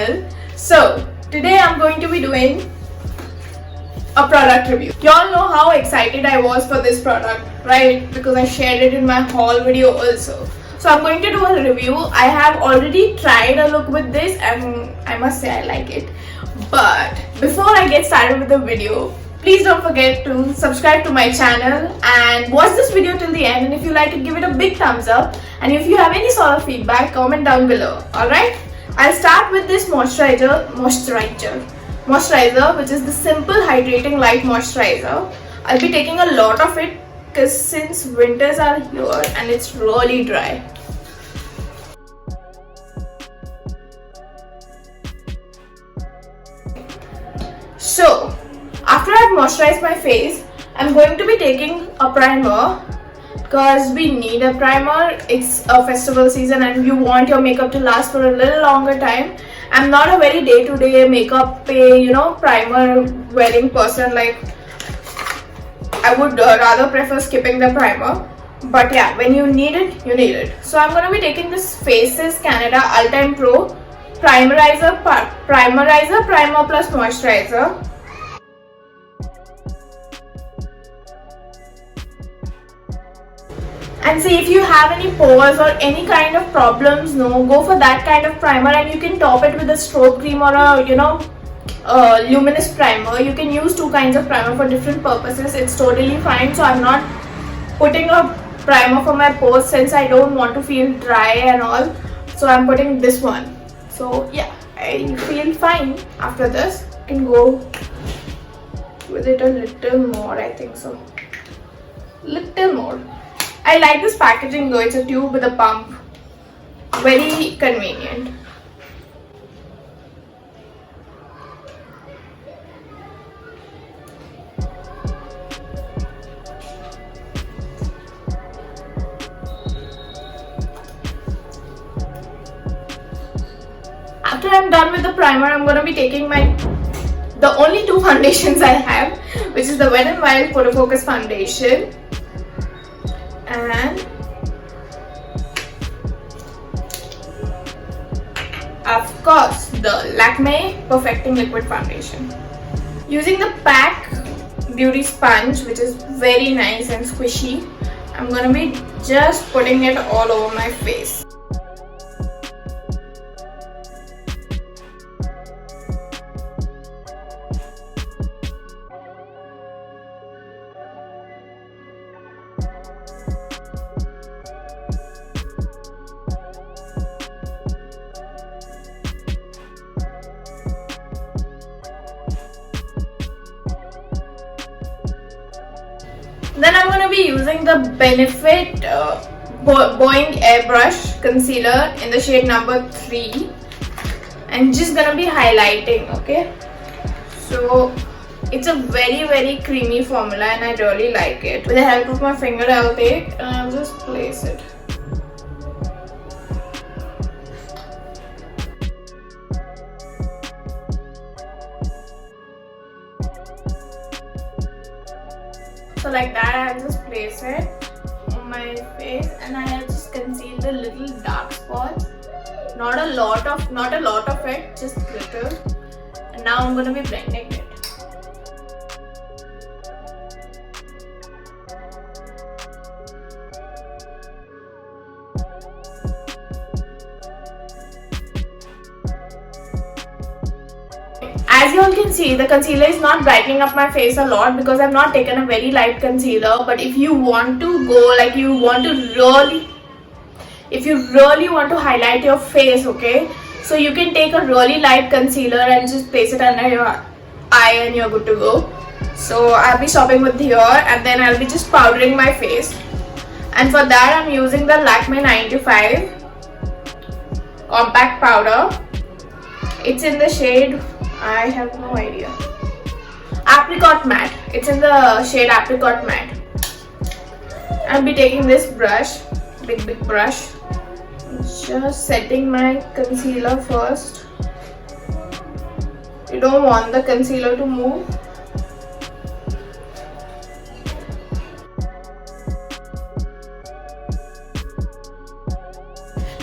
channel. So today I'm going to be doing a product review. You all know how excited I was for this product, right? Because I shared it in my haul video also. So I'm going to do a review. I have already tried a look with this and I must say I like it. But before I get started with the video, please don't forget to subscribe to my channel and watch this video till the end. And if you like it, give it a big thumbs up. And if you have any sort of feedback, comment down below. Alright? I'll start with this moisturizer, which is the Simple Hydrating Light Moisturizer. I'll be taking a lot of it because since winters are here and it's really dry. So, after I've moisturized my face, I'm going to be taking a primer because we need a primer. It's a festival season and you want your makeup to last for a little longer time. I'm not a very day-to-day makeup primer wearing person. Like, I would rather prefer skipping the primer. But yeah, when you need it, you need it. So I'm going to be taking this Faces Canada Ultime Pro Primerizer Primer Plus Moisturizer. And see, if you have any pores or any kind of problems, go for that kind of primer, and you can top it with a strobe cream or a luminous primer. You can use two kinds of primer for different purposes. It's totally fine. So I'm not putting a primer for my pores since I don't want to feel dry and all. So I'm putting this one. So yeah, I feel fine after this. I can go with it a little more, I think so. Little more. I like this packaging though. It's a tube with a pump. Very convenient. After I'm done with the primer, I'm going to be taking the only two foundations I have, which is the Wet n Wild Photo Focus Foundation and of course the Lakme Perfecting Liquid Foundation. Using the Pack Beauty Sponge, which is very nice and squishy, I'm going to be just putting it all over my face. Then I'm going to be using the Benefit Boing Airbrush Concealer in the shade number 3 and just going to be highlighting, okay? So it's a very creamy formula and I really like it. With the help of my finger I'll take and I'll just place it. So like that, I'll just place it on my face and I'll just conceal the little dark spots. Not a lot of it, just little. And now I'm going to be blending it. As you all can see, the concealer is not brightening up my face a lot because I've not taken a very light concealer. But if you want to go, like if you really want to highlight your face, okay, so you can take a really light concealer and just place it under your eye and you're good to go. So I'll be stopping with here and then I'll be just powdering my face. And for that I'm using the Lakme 95 Compact Powder. It's in the shade, I have no idea, Apricot Matte. It's in the shade Apricot Matte. I'll be taking this brush, big brush, just setting my concealer first. You don't want the concealer to move.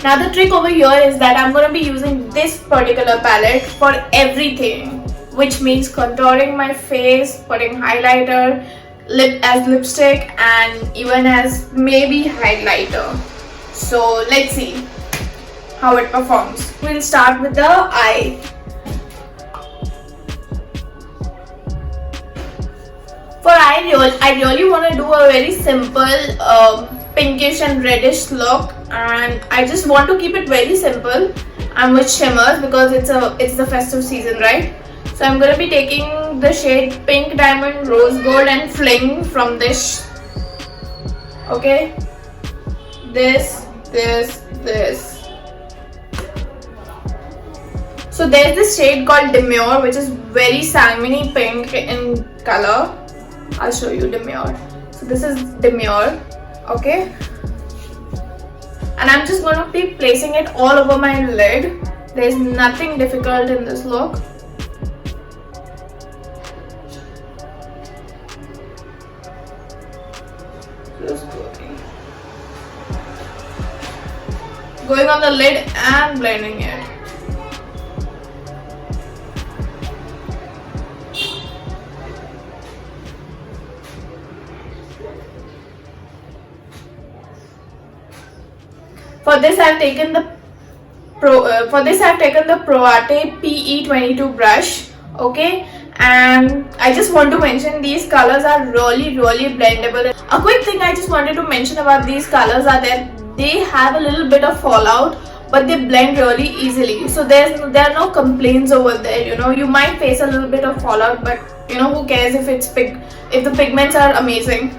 Now the trick over here is that I'm going to be using this particular palette for everything, which means contouring my face, putting highlighter, lip as lipstick, and even as maybe highlighter. So let's see how it performs. We'll start with the eye. For eye, I really want to do a very simple pinkish and reddish look, and I just want to keep it very simple and with shimmers because it's the festive season, right? So I'm going to be taking the shade Pink Diamond Rose Gold and Fling from this. Okay, this. So there's this shade called Demure, which is very salmony pink in color. I'll show you Demure. So this is Demure, okay? And I'm just going to be placing it all over my lid. There's nothing difficult in this look. Just going on the lid and blending it. For this I've taken the Pro Arte PE22 brush, okay, and I just want to mention these colors are really blendable. A quick thing I just wanted to mention about these colors are that they have a little bit of fallout, but they blend really easily. So there are no complaints over there. You know, you might face a little bit of fallout, but you know, who cares if if the pigments are amazing.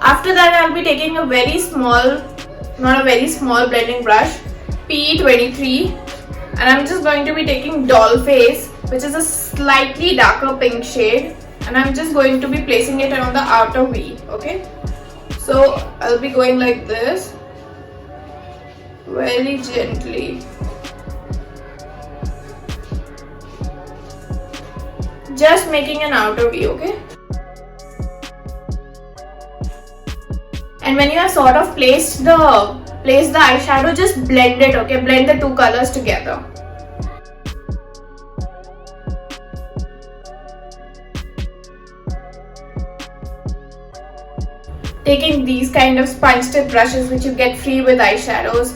After that, I'll be taking a very small, not a very small blending brush, PE23, and I'm just going to be taking Doll Face, which is a slightly darker pink shade, and I'm just going to be placing it on the outer V, okay? So I'll be going like this, very gently. Just making an outer V, okay? And when you have sort of placed the eyeshadow, just blend it, okay? Blend the two colors together. Taking these kind of sponge tip brushes which you get free with eyeshadows.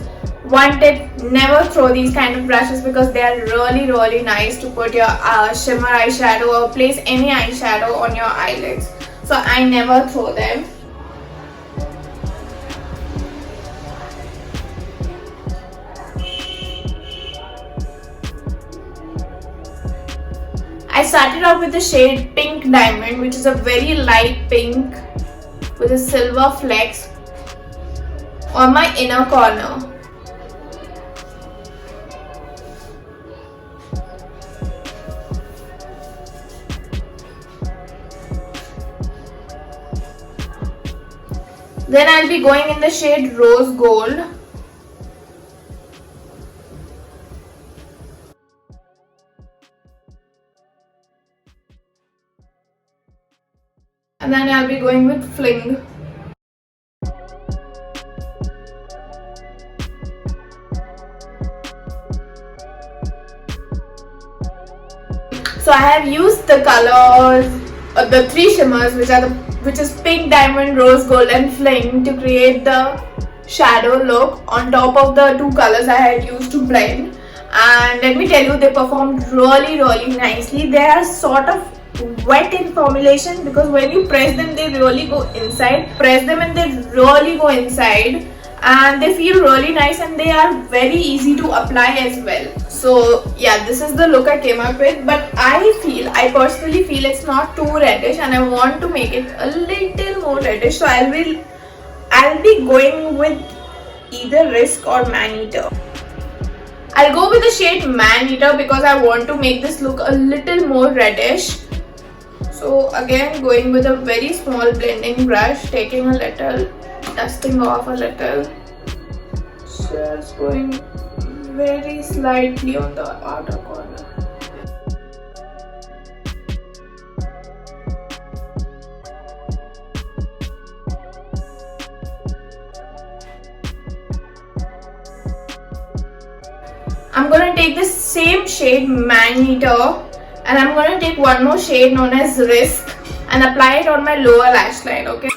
One tip, never throw these kind of brushes because they are really nice to put your shimmer eyeshadow or place any eyeshadow on your eyelids. So I never throw them. I started out with the shade Pink Diamond, which is a very light pink with a silver flecks on my inner corner. Then I'll be going in the shade Rose Gold. And then I'll be going with Fling. So I have used the colors, the three shimmers, which is Pink Diamond, Rose Gold and Fling, to create the shadow look on top of the two colors I had used to blend. And let me tell you, they performed really nicely. They are sort of wet in formulation because when you press them, they really go inside. Press them and they really go inside, and they feel really nice, and they are very easy to apply as well. So yeah, this is the look I came up with, but I personally feel it's not too reddish and I want to make it a little more reddish. So I'll be going with either Risk or Man Eater. I'll go with the shade Man Eater because I want to make this look a little more reddish. So again, going with a very small blending brush, taking a little, dusting off a little, just going very slightly on the outer corner. I'm going to take the same shade Man Eater, and I'm going to take one more shade known as Risk and apply it on my lower lash line, okay?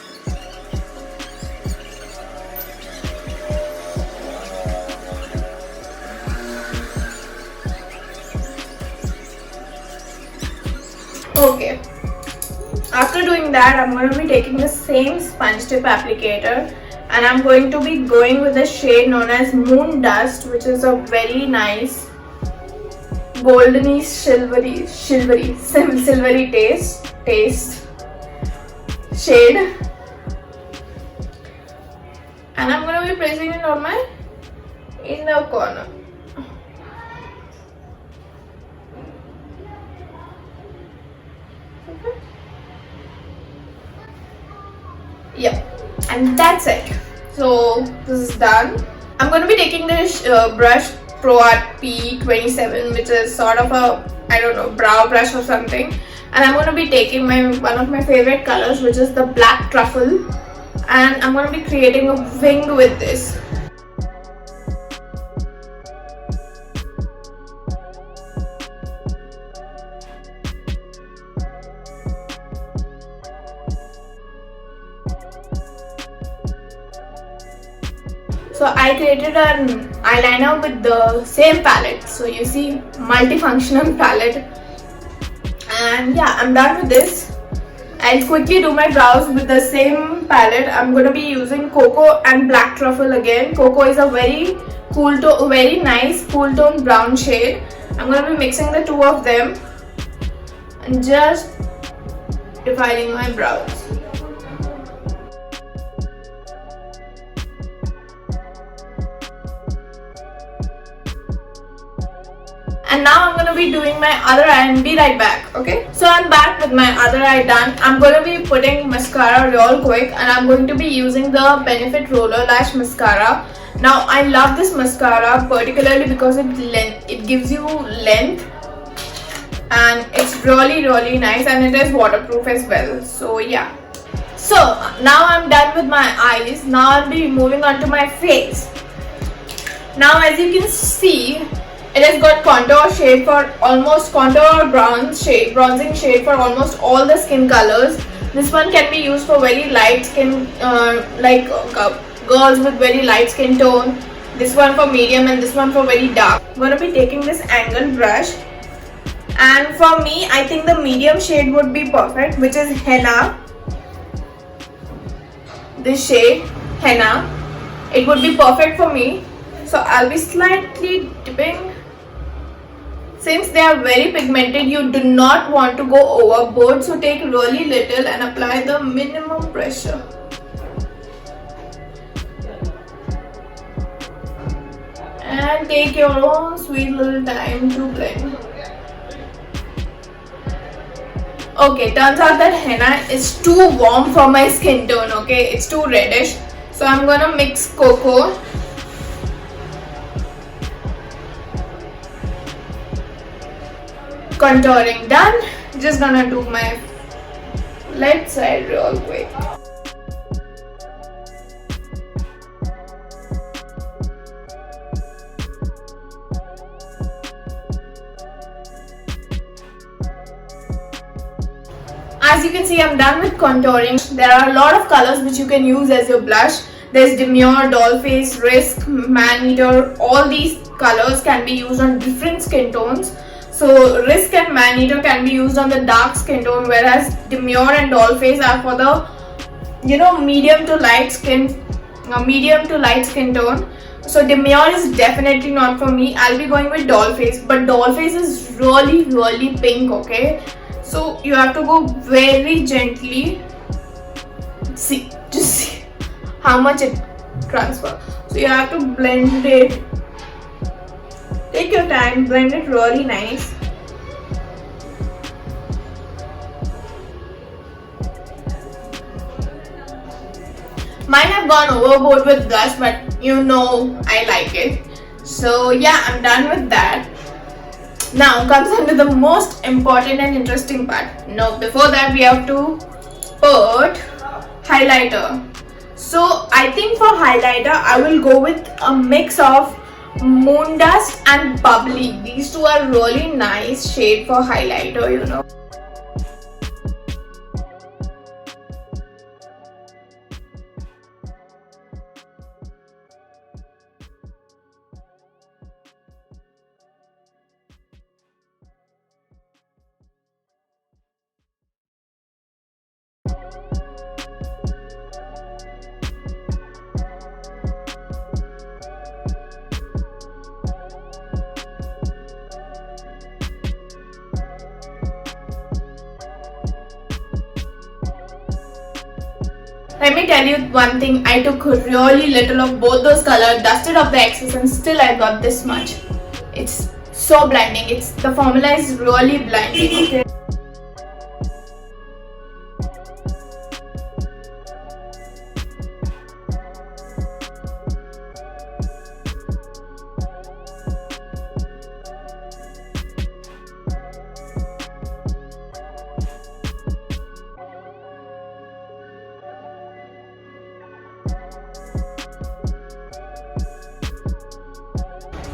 Okay, after doing that, I'm going to be taking the same sponge tip applicator and I'm going to be going with the shade known as Moon Dust, which is a very nice goldeny silvery taste shade, and I'm going to be placing it on my inner corner. Yeah, and that's it. So this is done. I'm going to be taking this brush Pro Art P27, which is sort of a, I don't know, brow brush or something, and I'm going to be taking one of my favorite colors, which is the black truffle, and I'm going to be creating a wing with this. So I created an eyeliner with the same palette. So you see, multifunctional palette. And yeah, I'm done with this. I'll quickly do my brows with the same palette. I'm going to be using Cocoa and Black Truffle again. Cocoa is a very cool tone, very nice cool tone brown shade. I'm going to be mixing the two of them and just defining my brows. And now I'm going to be doing my other eye and be right back, okay? So I'm back with my other eye done. I'm going to be putting mascara real quick and I'm going to be using the Benefit Roller Lash Mascara. Now I love this mascara particularly because it gives you length and it's really nice and it is waterproof as well. So yeah. So now I'm done with my eyes. Now I'll be moving on to my face. Now as you can see, it has got contour shade for almost bronzing shade for almost all the skin colors. This one can be used for very light skin, girls with very light skin tone. This one for medium and this one for very dark. I'm going to be taking this angled brush. And for me, I think the medium shade would be perfect, which is Henna. This shade, Henna. It would be perfect for me. So I'll be slightly dipping. Since they are very pigmented, you do not want to go overboard, so take really little and apply the minimum pressure. And take your own sweet little time to blend. Okay, turns out that henna is too warm for my skin tone, okay? It's too reddish. So I'm gonna mix cocoa. Contouring done. Just gonna do my left side real quick. As you can see, I'm done with contouring. There are a lot of colors which you can use as your blush. There's Demure, Dollface, Risk, Man-Eater. All these colors can be used on different skin tones. So Risk and Man-Eater can be used on the dark skin tone, whereas Demure and Dollface are for the medium to light skin tone. So Demure is definitely not for me. I'll be going with Dollface, but Dollface is really pink, okay? So you have to go very gently. See, just see how much it transfers. So you have to blend it. Take your time, blend it really nice. Might have gone overboard with blush, but I like it. So yeah, I'm done with that. Now comes under the most important and interesting part. Now before that we have to put highlighter. So I think for highlighter I will go with a mix of Moon Dust and Bubbly. These two are really nice shade for highlighter, you know. Let me tell you one thing, I took really little of both those colors, dusted off the excess, and still I got this much. It's so blinding. The formula is really blinding. Okay.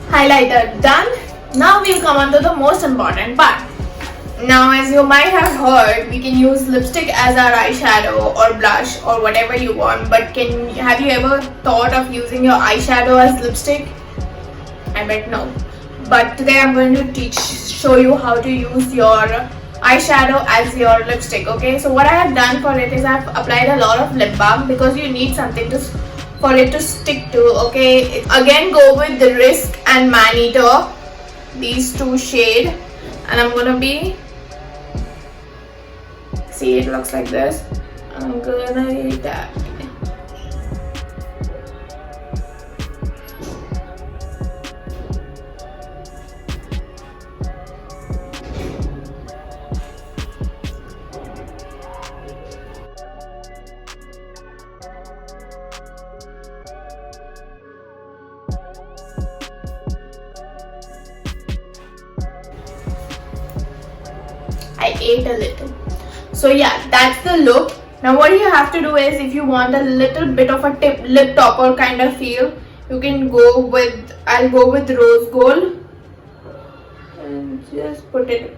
Highlighter done. Now we'll come on to the most important part. Now, as you might have heard, we can use lipstick as our eyeshadow or blush or whatever you want, but have you ever thought of using your eyeshadow as lipstick? I bet no. But today I'm going to show you how to use your eyeshadow as your lipstick. Okay, so what I have done for it is I've applied a lot of lip balm because you need something for it to stick to. Okay, again go with the Risk and Maneater, these two shade, and I'm gonna see, it looks like this. I'm gonna hit that. I ate a little. So yeah, that's the look. Now what you have to do is, if you want a little bit of a lip topper kind of feel, you can go with, I'll go with rose gold and just put it.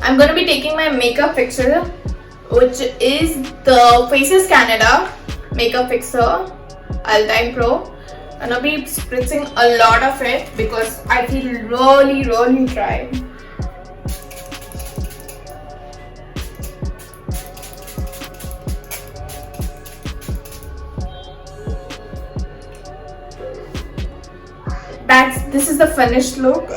I'm going to be taking my makeup fixer, which is the Faces Canada makeup fixer All-Time Pro. I'm gonna be spritzing a lot of it because I feel really dry. This is the finished look.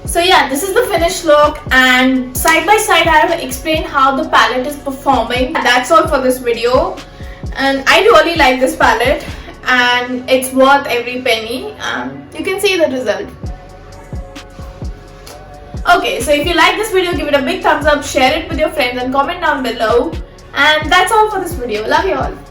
So yeah, this is the finished look, and side by side I have explained how the palette is performing. That's all for this video, and I really like this palette and it's worth every penny. You can see the result. Okay, so if you like this video, give it a big thumbs up, share it with your friends and comment down below. And that's all for this video. Love you all.